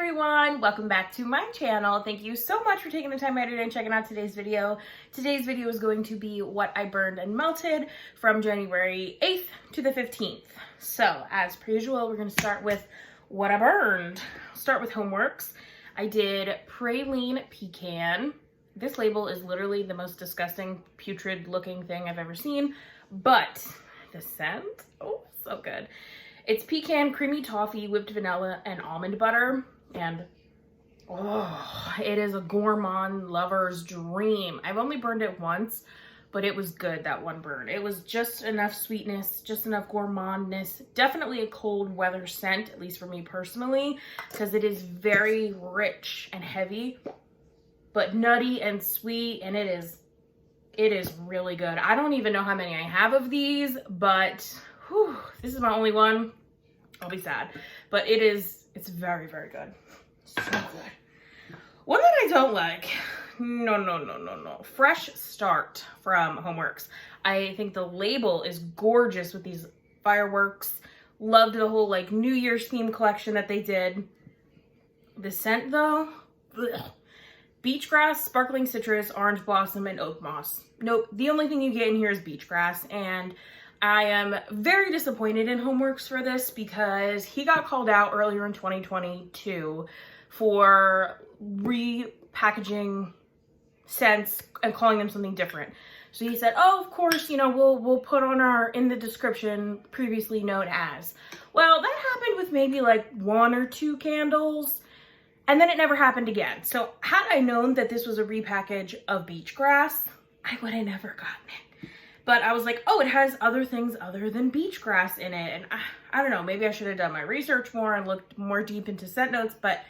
everyone, welcome back to my channel. Thank you so much for taking the time out today and checking out today's video. Today's video is going to be what I burned and melted from January 8th to the 15th. So as per usual, we're going to start with what I burned. Start with homeworks. I did praline pecan. This label is literally the most disgusting, putrid looking thing I've ever seen, but the scent, oh, so good. It's pecan, creamy toffee, whipped vanilla, and almond butter. And oh, it is a gourmand lover's dream. I've only burned it once, but it was good, that one burn. It was just enough sweetness, just enough gourmandness. Definitely a cold weather scent, at least for me personally, because it is very rich and heavy, but nutty and sweet, and it is really good. I don't even know how many I have of these, but whew, this is my only one. I'll be sad, but it's very, very good. So good. What that I don't like, no. Fresh Start from Homeworks. I think the label is gorgeous with these fireworks. Loved the whole like New Year's theme collection that they did. The scent though, ugh. Beach grass, sparkling citrus, orange blossom, and oak moss. Nope, the only thing you get in here is beach grass, and I am very disappointed in Homeworks for this because he got called out earlier in 2022 for repackaging scents and calling them something different. So he said, oh, of course, you know, we'll put on in the description previously known as. Well, that happened with maybe like 1 or 2 candles, and then it never happened again. So had I known that this was a repackage of beach grass, I would have never gotten it. But I was like, oh, it has other things other than beach grass in it. And I don't know, maybe I should have done my research more and looked more deep into scent notes, but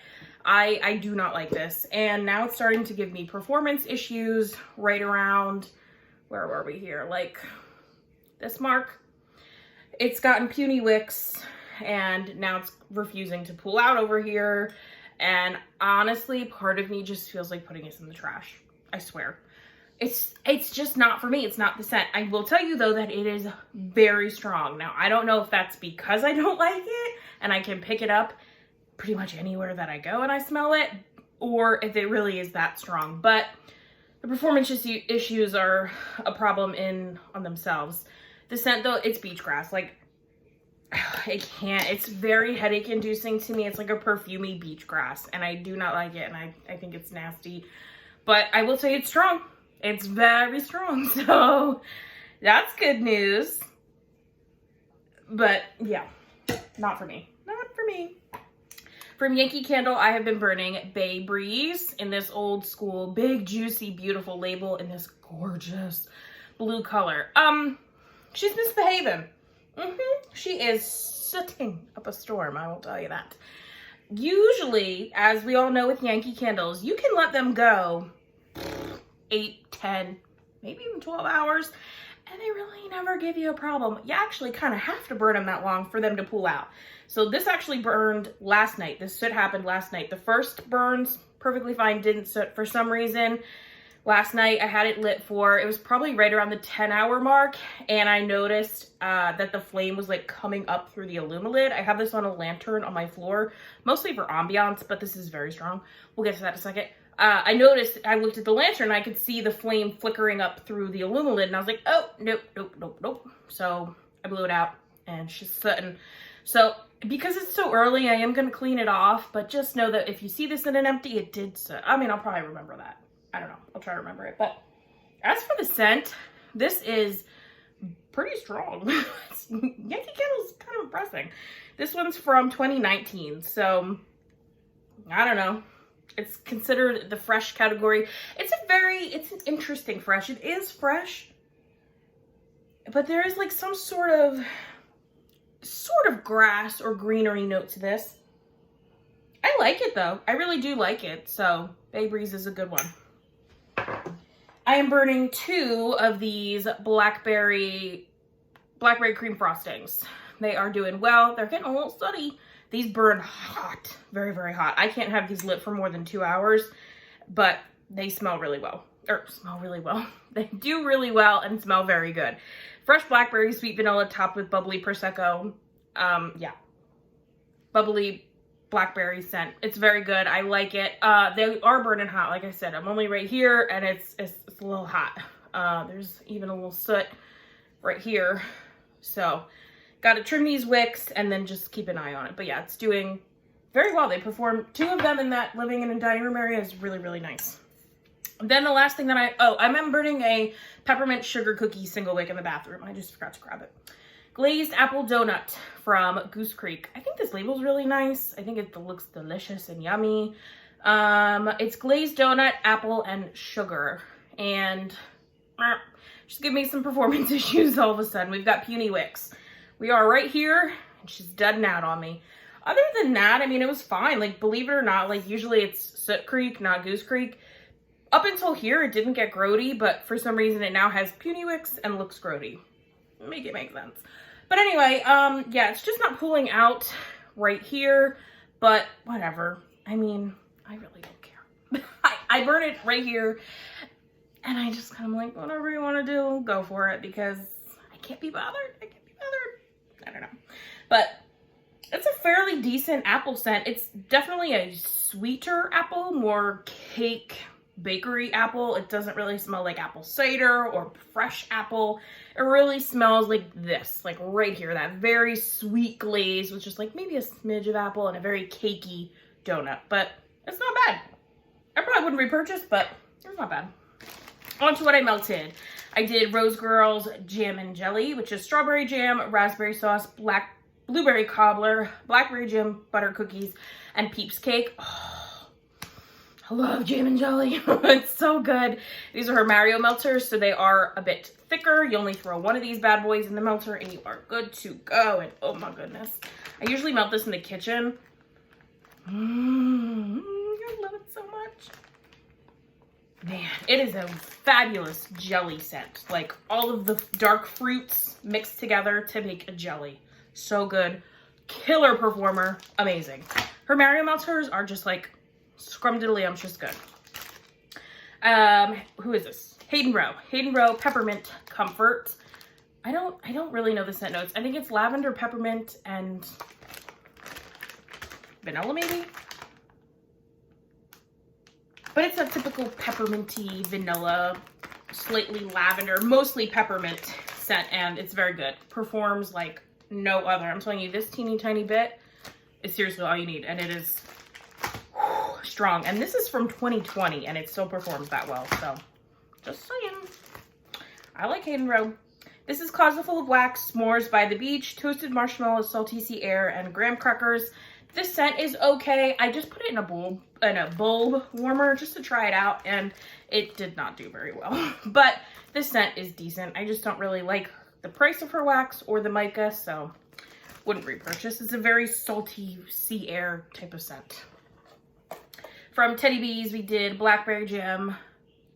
I do not like this. And now it's starting to give me performance issues right around, where were we here? Like this mark. It's gotten puny wicks and now it's refusing to pull out over here. And honestly, part of me just feels like putting this in the trash. I swear. It's just not for me. It's not the scent. I will tell you though that it is very strong. Now, I don't know if that's because I don't like it and I can pick it up pretty much anywhere that I go and I smell it, or if it really is that strong. But the performance issues are a problem on themselves. The scent though, it's beach grass. Like, I can't. It's very headache inducing to me. It's like a perfumey beach grass and I do not like it, and I think it's nasty. But I will say it's strong. It's very strong, so that's good news. But yeah, not for me. Not for me. From Yankee Candle, I have been burning Bay Breeze in this old school, big, juicy, beautiful label in this gorgeous blue color. She's misbehaving. She is sitting up a storm, I will tell you that. Usually, as we all know with Yankee Candles, you can let them go 8, 10, maybe even 12 hours, and they really never give you a problem. You actually kind of have to burn them that long for them to pull out. So this actually burned last night. This soot happened last night. The first burns perfectly fine, didn't soot for some reason. Last night I had it lit it was probably right around the 10-hour mark, and I noticed that the flame was like coming up through the Illumilid. I have this on a lantern on my floor, mostly for ambiance, but this is very strong. We'll get to that in a second. I noticed, I looked at the lantern and I could see the flame flickering up through the Illumilid, and I was like, oh, nope. So I blew it out and she's sitting. So because it's so early, I am going to clean it off, but just know that if you see this in an empty, it did sit. I mean, I'll probably remember that. I don't know. I'll try to remember it. But as for the scent, this is pretty strong. Yankee Candle's kind of impressive. This one's from 2019. So I don't know. It's considered the fresh category. It's an interesting fresh. It is fresh, but there is like some sort of grass or greenery note to this. I like it though. I really do like it. So Bay Breeze is a good one. I am burning 2 of these Blackberry cream frostings. They are doing well. They're getting a little study. These burn hot, very, very hot. I can't have these lit for more than 2 hours, but they smell really well. They do really well and smell very good. Fresh blackberry, sweet vanilla, topped with bubbly Prosecco. Yeah. Bubbly Blackberry scent. It's very good. I like it. They are burning hot, like I said. I'm only right here, and it's a little hot. There's even a little soot right here. So, got to trim these wicks and then just keep an eye on it. But yeah, it's doing very well. They perform 2 of them in that living and dining room area is really, really nice. Then the last thing that I'm burning a peppermint sugar cookie single wick in the bathroom. I just forgot to grab it. Glazed Apple Donut from Goose Creek. I think this label's really nice. I think it looks delicious and yummy. It's glazed donut, apple, and sugar. And just give me some performance issues all of a sudden. We've got puny wicks. We are right here, and she's dudding out on me. Other than that, I mean, it was fine. Like, believe it or not, like, usually it's Soot Creek, not Goose Creek. Up until here, it didn't get grody, but for some reason, it now has puny wicks and looks grody. Make it make sense. But anyway, yeah, it's just not pulling out right here, but whatever. I mean, I really don't care. I burn it right here, and I just kind of like, whatever you want to do, go for it, because I can't be bothered. I can't be bothered. I don't know. But it's a fairly decent apple scent. It's definitely a sweeter apple, more cake, bakery apple. It doesn't really smell like apple cider or fresh apple. It really smells like this, like right here, that very sweet glaze with just like maybe a smidge of apple and a very cakey donut. But it's not bad. I probably wouldn't repurchase, but it's not bad. On to what I melted. I did Rose Girls Jam and Jelly, which is strawberry jam, raspberry sauce, blueberry cobbler, blackberry jam, butter cookies, and Peeps cake. Oh, I love jam and jelly. It's so good. These are her Mario melters, so they are a bit thicker. You only throw one of these bad boys in the melter and you are good to go. And oh my goodness. I usually melt this in the kitchen. I love it so much. Man, it is a fabulous jelly scent. Like all of the dark fruits mixed together to make a jelly. So good. Killer performer. Amazing. Her Mario melters are just like scrumdiddlyumptious good. Who is this? Hayden Row. Hayden Row Peppermint Comfort. I don't really know the scent notes. I think it's lavender, peppermint, and vanilla maybe? But it's a typical pepperminty, vanilla, slightly lavender, mostly peppermint scent, and it's very good. Performs like no other. I'm telling you, this teeny tiny bit is seriously all you need, and it is strong. And this is from 2020, and it still performs that well, so just saying. I like Hayden Row. This is Closet Full of Wax, S'mores by the Beach, Toasted Marshmallows, Salty Sea Air, and Graham Crackers. This scent is okay. I just put it in a bulb warmer just to try it out, and it did not do very well. But this scent is decent. I just don't really like the price of her wax or the mica, so wouldn't repurchase. It's a very salty sea air type of scent. From Teddy Bees, we did Blackberry Jam.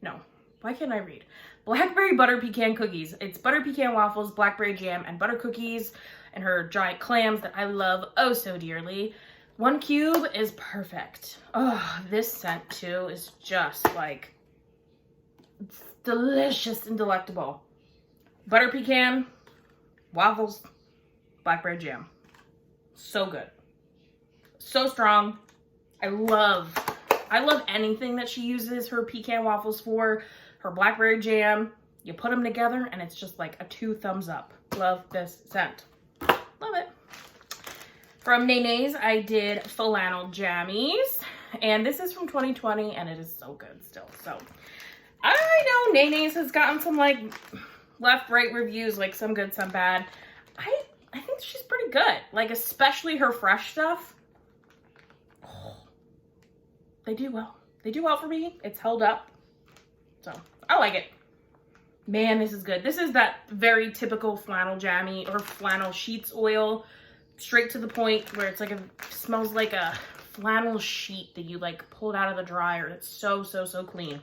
No, why can't I read? Blackberry Butter Pecan Cookies. It's butter pecan waffles, blackberry jam, and butter cookies, and her giant clams that I love oh so dearly. 1 cube is perfect. Oh, this scent too is just like delicious and delectable. Butter pecan, waffles, blackberry jam. So good. So strong. I love anything that she uses her pecan waffles for. Her blackberry jam. You put them together and it's just like a 2 thumbs up. Love this scent. Love it. From Jan.8th, I did Flannel Jammies. And this is from 2020 and it is so good still. So I know Jan.8th has gotten some like left, right reviews, like some good, some bad. I think she's pretty good. Like especially her fresh stuff. Oh, they do well. They do well for me. It's held up. So I like it. Man, this is good. This is that very typical flannel jammy or flannel sheets oil, straight to the point where it's like smells like a flannel sheet that you like pulled out of the dryer. It's so, so, so clean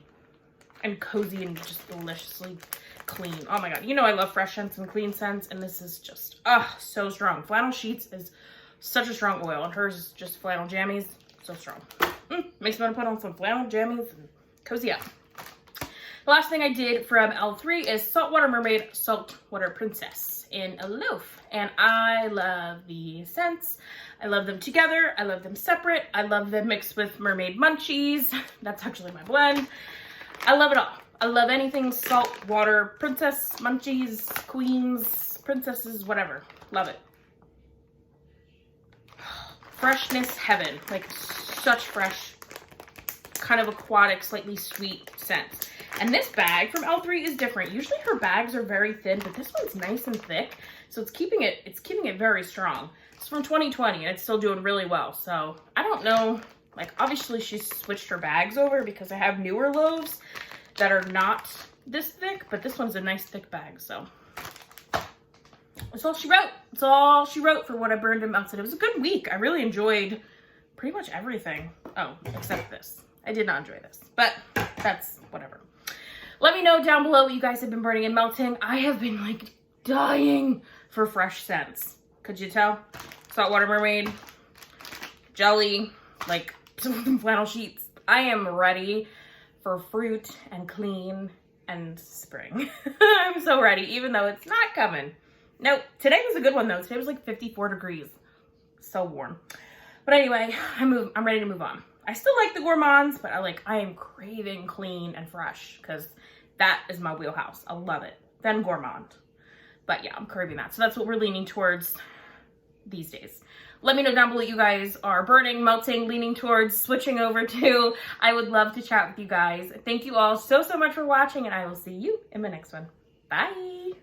and cozy and just deliciously clean. Oh my God. You know, I love fresh scents and clean scents, and this is just, so strong. Flannel sheets is such a strong oil, and hers is just flannel jammies. So strong. Makes me want to put on some flannel jammies and cozy up. The last thing I did from L3 is Saltwater Mermaid Saltwater Princess. in a loaf. And I love the scents. I love them together. I love them separate. I love them mixed with mermaid munchies. That's actually my blend. I love it all. I love anything saltwater, princess, munchies, queens, princesses, whatever. Love it. Freshness heaven. Like such fresh, kind of aquatic, slightly sweet scents. And this bag from L3 is different. Usually her bags are very thin, but this one's nice and thick. So it's keeping it very strong. It's from 2020 and it's still doing really well. So I don't know, like obviously she's switched her bags over because I have newer loaves that are not this thick, but this one's a nice thick bag. So that's all she wrote. That's all she wrote for what I burned and melted. It was a good week. I really enjoyed pretty much everything. Oh, except this. I did not enjoy this, but that's whatever. Let me know down below what you guys have been burning and melting. I have been like dying for fresh scents. Could you tell? Saltwater Mermaid, jelly, like some flannel sheets. I am ready for fruit and clean and spring. I'm so ready, even though it's not coming. Nope. Today was a good one though. Today was like 54 degrees. So warm. But anyway, I'm ready to move on. I still like the gourmands, but I am craving clean and fresh because that is my wheelhouse. I love it. Then gourmand. But yeah, I'm craving that. So that's what we're leaning towards these days. Let me know down below what you guys are burning, melting, leaning towards, switching over to. I would love to chat with you guys. Thank you all so much for watching, and I will see you in my next one. Bye.